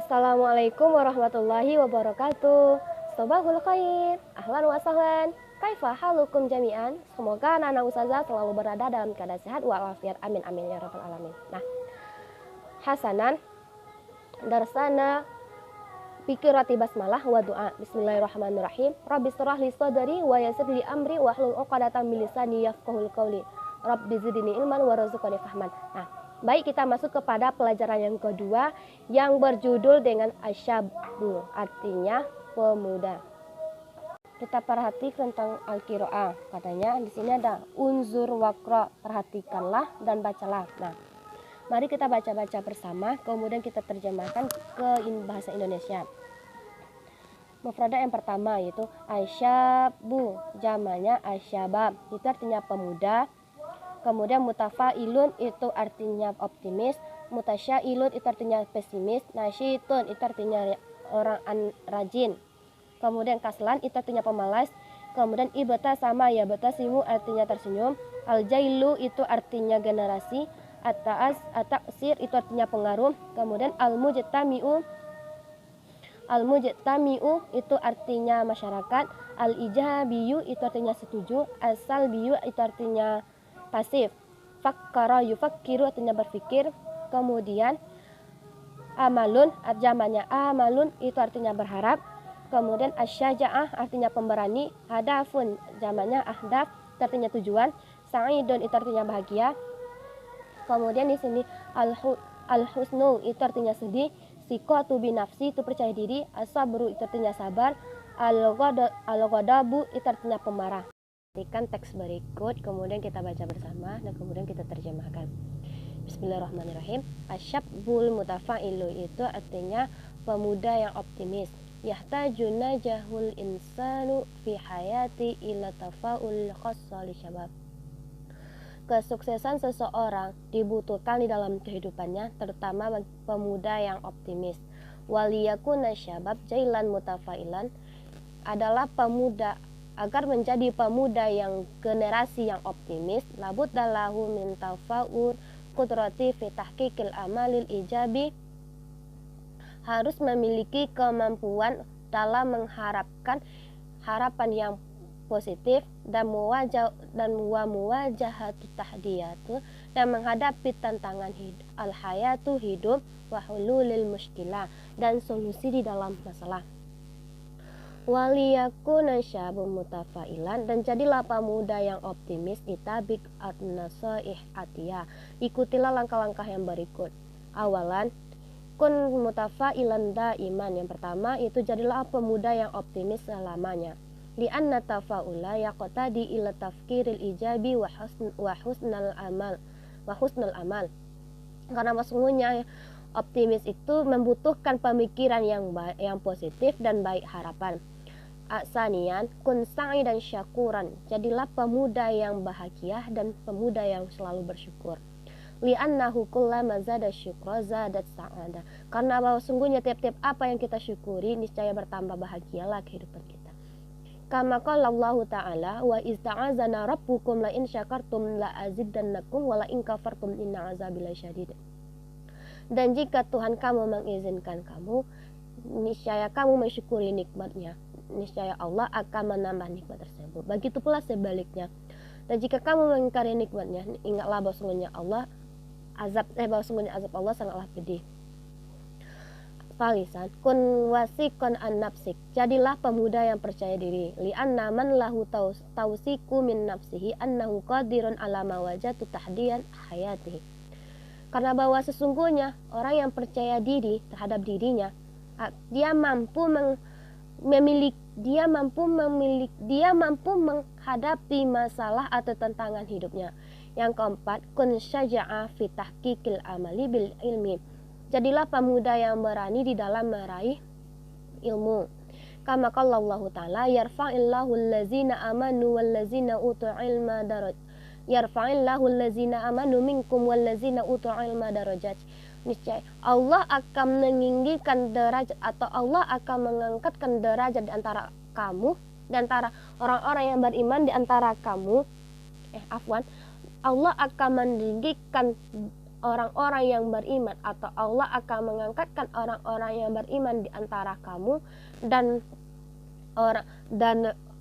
Assalamualaikum warahmatullahi wabarakatuh. Sobahul khair, ahlan wa sahlan. Kaifa halukum jami'an? Semoga anak-anak ustazah selalu berada dalam keadaan sehat walafiat. Amin amin ya rabbal alamin. Nah, hasanan darsana fikirati basmalah wa du'a. Bismillahirrahmanirrahim. Rabbi shrah li sadri wa yassir li amri wahlul 'uqdatam min lisani yafqahul qawli. Rabbi zidni ilman warzuqni fahman. Nah, baik, kita masuk kepada pelajaran yang kedua yang berjudul dengan asyabu, artinya pemuda. Kita perhati tentang al-qiraah. Katanya di sini ada unzur waqra, perhatikanlah dan bacalah. Nah, mari kita baca-baca bersama, kemudian kita terjemahkan ke bahasa Indonesia. Mufradat yang pertama yaitu asyabu, jamannya asyabab, itu artinya pemuda. Kemudian mutafailun itu artinya optimis, mutasyailun itu artinya pesimis, nasyitun itu artinya orang rajin. Kemudian kaslan itu artinya pemalas. Kemudian ibata sama ya batasimu artinya tersenyum. Aljailu itu artinya generasi. Ataksir itu artinya pengaruh. Kemudian almujtamiu itu artinya masyarakat. Al-ijabiyu itu artinya setuju. As-salbiyu itu artinya pasif. Fakkara yufakkiru artinya berpikir. Kemudian amalun, jamannya amalun itu artinya berharap. Kemudian asyaja'ah artinya pemberani. Hadafun, jamannya ahdaf, artinya tujuan. Sa'idun itu artinya bahagia. Kemudian di sini al-husnu itu artinya sedih. Siqatu binafsi itu percaya diri. As-sabru itu artinya sabar. Al-ghadabu itu artinya pemarah. Perhatikan teks berikut, kemudian kita baca bersama dan kemudian kita terjemahkan. Bismillahirrahmanirrahim. Asyabul mutafailu itu artinya pemuda yang optimis. Yahtajuna jahul insanu fi hayati ila tafaul khassa li syabab. Kesuksesan seseorang dibutuhkan di dalam kehidupannya, terutama pemuda yang optimis. Waliyakuna syabab jailan mutafailan adalah pemuda. Agar menjadi pemuda yang generasi yang optimis, labudda lahu min tafaur qudrati fi tahqiqil amalil ijabi, harus memiliki kemampuan dalam mengharapkan harapan yang positif dan muwajahatu tahdiyatu, dan menghadapi tantangan al-hayatu hidup, wa hululil mushkilah, dan solusi di dalam masalah. Waliyakuna syabun mutafailan, dan jadilah pemuda yang optimis. Itabik at-nasaih atiyah, ikutilah langkah-langkah yang berikut. Awalan, kun mutafailan daiman, yang pertama itu jadilah pemuda yang optimis selamanya. Li'anna tafaula yaqtadi ila tafkiril ijabi wa husnal amal. Karena sesungguhnya optimis itu membutuhkan pemikiran yang positif dan baik harapan. Asanian, kun sa'i dan syakuran, jadilah pemuda yang bahagia dan pemuda yang selalu bersyukur. Li'annahu kullama zada syukra zadat sa'ada, karena bahwa sungguhnya tiap-tiap apa yang kita syukuri niscaya bertambah bahagialah kehidupan kita. Kama qala Allah Ta'ala, wa ista'azana rabbukum la in syakartum la azidannakum wa la in kafartum inna azabi lasyadid. Dan jika Tuhan kamu mengizinkan kamu, niscaya kamu mensyukuri nikmatnya, niscaya Allah akan menambah nikmat tersebut. Begitu pula sebaliknya. Dan jika kamu mengingkari nikmatnya, ingatlah bahwasanya azab Allah sangatlah pedih. Falisan, kun wasikon an nafsik, jadilah pemuda yang percaya diri. Li'anna man lahu tausiku min nafsihi annahu qadirun ala mawajatu tahdiyan hayatihi. Karena bahwa sesungguhnya orang yang percaya diri terhadap dirinya, dia mampu menghadapi masalah atau tantangan hidupnya. Yang keempat, kun syaja'ah fi tahqiqil amali bil ilmi, jadilah pemuda yang berani di dalam meraih ilmu. Kama qala Allah Ta'ala, yarfa'illahu allazina amanu wallazina utul ilma darajat. Yarfa'illahu allazina amanu minkum wallazina utul ilma darajat. Niscaya Allah akan meninggikan derajat, atau Allah akan mengangkatkan derajat di antara kamu, di antara orang-orang yang beriman di antara kamu. Allah akan meninggikan orang-orang yang beriman, atau Allah akan mengangkatkan orang-orang yang beriman di antara kamu dan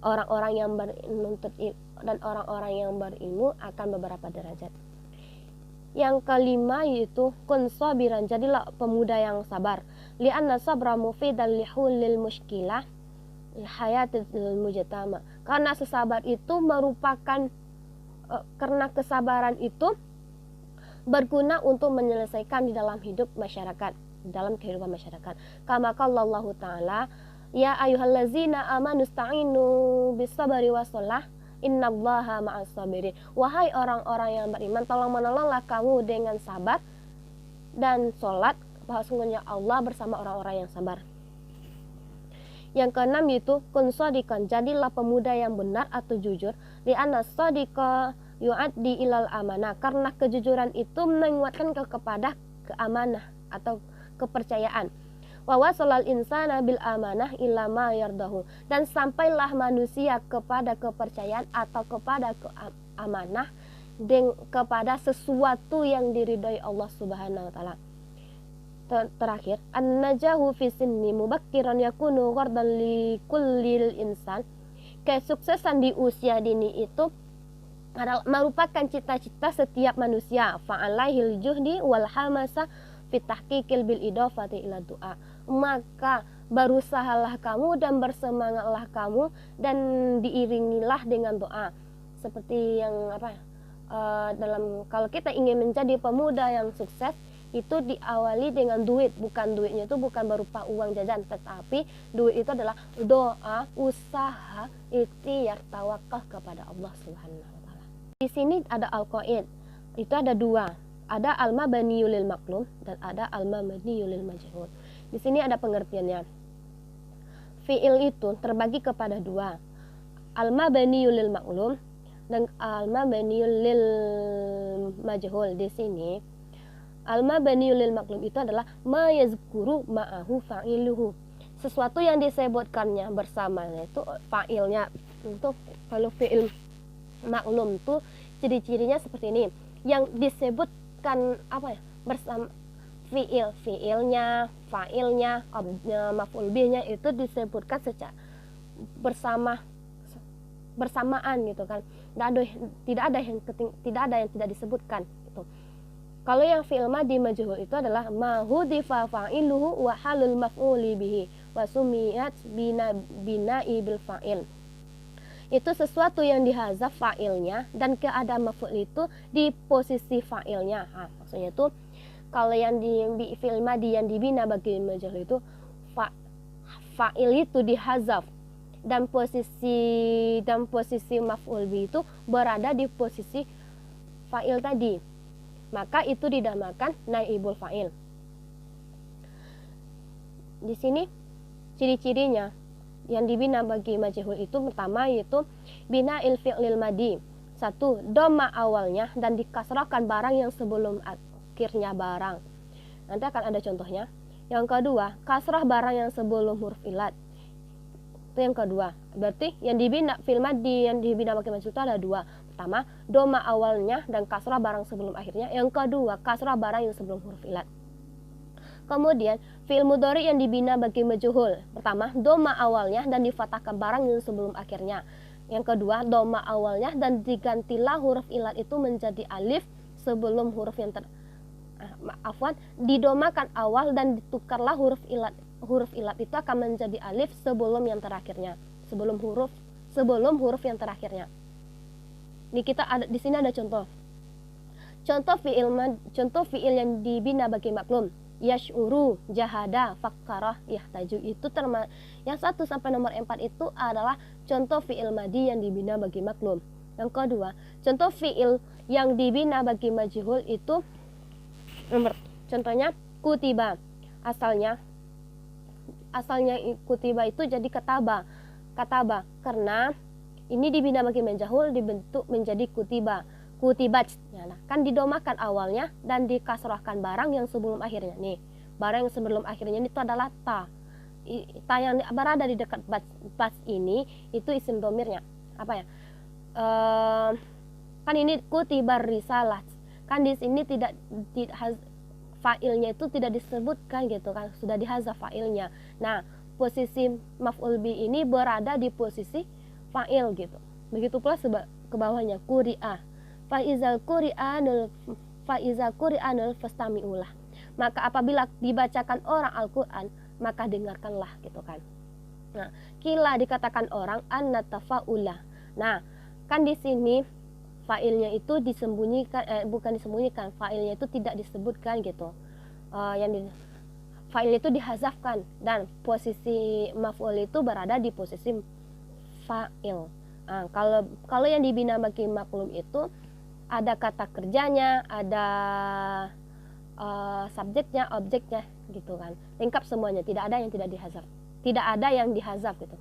orang-orang yang menuntut dan orang-orang yang berilmu akan beberapa derajat. Yang kelima yaitu kun sabiran, jadilah pemuda yang sabar. Li'anna sabra mufidan lihulil mushkilah hayatil mujtama. Karena sesabar itu merupakan karena kesabaran itu berguna untuk menyelesaikan di dalam hidup masyarakat, dalam kehidupan masyarakat. Kama qala Allah Ta'ala, ya ayyuhallazina amanu sta'inu bis-sabri was-shalah innallaha ma'as sabirin. Wahai orang-orang yang beriman, tolong menolonglah kamu dengan sabar dan sholat, sesungguhnya Allah bersama orang-orang yang sabar. Yang keenam yaitu kun shadiqan, jadilah pemuda yang benar atau jujur. Li'anna shadiqa yu'addi ilal amanah, karena kejujuran itu menguatkan kepada keamanah atau kepercayaan. Wa wasalal insana bil amanah illa ma yardahu, dan sampailah manusia kepada kepercayaan atau kepada keamanah kepada sesuatu yang diridhai Allah Subhanahu wa taala. Terakhir, an-najahu fi sinni mubakkiran yakunu ghardan li kullil insan. Kesuksesan di usia dini itu adalah merupakan cita-cita setiap manusia. Fa'alaihil juhdi wal hamasa fi tahqiqil bil idafati ila du'a. Maka berusahalah kamu dan bersemangatlah kamu dan diiringilah dengan doa. Seperti yang dalam kalau kita ingin menjadi pemuda yang sukses, itu diawali dengan duit. Bukan duitnya itu bukan berupa uang jajan, tetapi duit itu adalah doa, usaha, ikhtiar, tawakal kepada Allah Subhanahu wa taala. Di sini ada al-qaid. Itu ada dua. Ada al-mabniyul lil maqlum dan ada al-mabniyul lil majhul. Di sini ada pengertiannya. Fi'il itu terbagi kepada dua. Al-mabniyul lil maqlum dan al-mabniyul lil majhul. Di sini al-mabniyul lil maqlum itu adalah ma yazkuru ma'ahu fa'iluhu. Sesuatu yang disebutkannya bersamanya itu fa'ilnya. Untuk kalau fi'il maklum itu ciri-cirinya seperti ini. Yang disebutkan bersama fi'ilnya, fa'ilnya, maf'ul bihnya itu disebutkan secara bersamaan gitu kan. Tidak ada yang tidak disebutkan gitu. Kalau yang fi'il madhi majhul itu adalah ma hudifa fa'iluhu wa halul maf'uli bihi wa sumiyat bina'i bil fa'il. Itu sesuatu yang dihazaf fa'ilnya dan keadaan maf'ul itu di posisi fa'ilnya. Maksudnya itu kalau yang di fi'il madhi yang dibina bagi majhul itu fa'il itu dihazaf dan posisi maf'ul bihi itu berada di posisi fa'il tadi. Maka itu dinamakan naibul fa'il. Di sini ciri-cirinya yang dibina bagi majhul itu pertama yaitu bina il fi'lil madhi. Satu, dhamma awalnya dan dikasrahkan barang yang sebelum akhirnya barang. Nanti akan ada contohnya. Yang kedua, kasrah barang yang sebelum huruf ilat. Itu yang kedua. Berarti yang dibina fil madhi yang dibina bagi majhul itu ada dua. Pertama, doma awalnya dan kasrah barang sebelum akhirnya. Yang kedua, kasrah barang yang sebelum huruf ilat. Kemudian, fi'il mudhari yang dibina bagi majhul. Pertama, doma awalnya dan difathahkan barang yang sebelum akhirnya. Yang kedua, doma awalnya dan digantilah huruf ilat itu menjadi alif sebelum huruf yang didomakan awal dan ditukarlah huruf ilat. Huruf ilat itu akan menjadi alif sebelum yang terakhirnya. Sebelum huruf yang terakhirnya. Di sini ada contoh. Contoh fi'il yang dibina bagi maklum. Yash'uru, jahada, fakkarah, yahtaju. Itu yang 1 sampai nomor 4 itu adalah contoh fi'il madhi yang dibina bagi maklum. Yang kedua, contoh fi'il yang dibina bagi majhul itu contohnya kutiba. Asalnya kutiba itu jadi kataba karena ini dibina bagi majhul dibentuk menjadi kutibat. Nah, kan didomakan awalnya dan dikasrahkan barang yang sebelum akhirnya. Nih, barang yang sebelum akhirnya itu adalah ta. Ta yang berada di dekat bas ini itu isim domirnya. Kan ini kutibar risalah. kan di sini fa'ilnya itu tidak disebutkan gitu kan, sudah dihazaf fa'ilnya. Nah, posisi maf'ul bi ini berada di posisi fa'il gitu. Begitu pula ke bawahnya quri'ah. Faizal quri'anul fastami'ulah. Maka apabila dibacakan orang Al-Qur'an, maka dengarkanlah gitu kan. Nah, kila dikatakan orang an-natafa'ulah. Nah, kan di sini fa'ilnya itu bukan disembunyikan, fa'ilnya itu tidak disebutkan gitu. Fa'il itu dihazafkan dan posisi maf'ul itu berada di posisi fa'il. Nah, kalau yang dibina bagi maklum itu ada kata kerjanya, ada subjeknya, objeknya gitu kan. Lengkap semuanya, tidak ada yang tidak dihazaf. Tidak ada yang dihazaf gitu.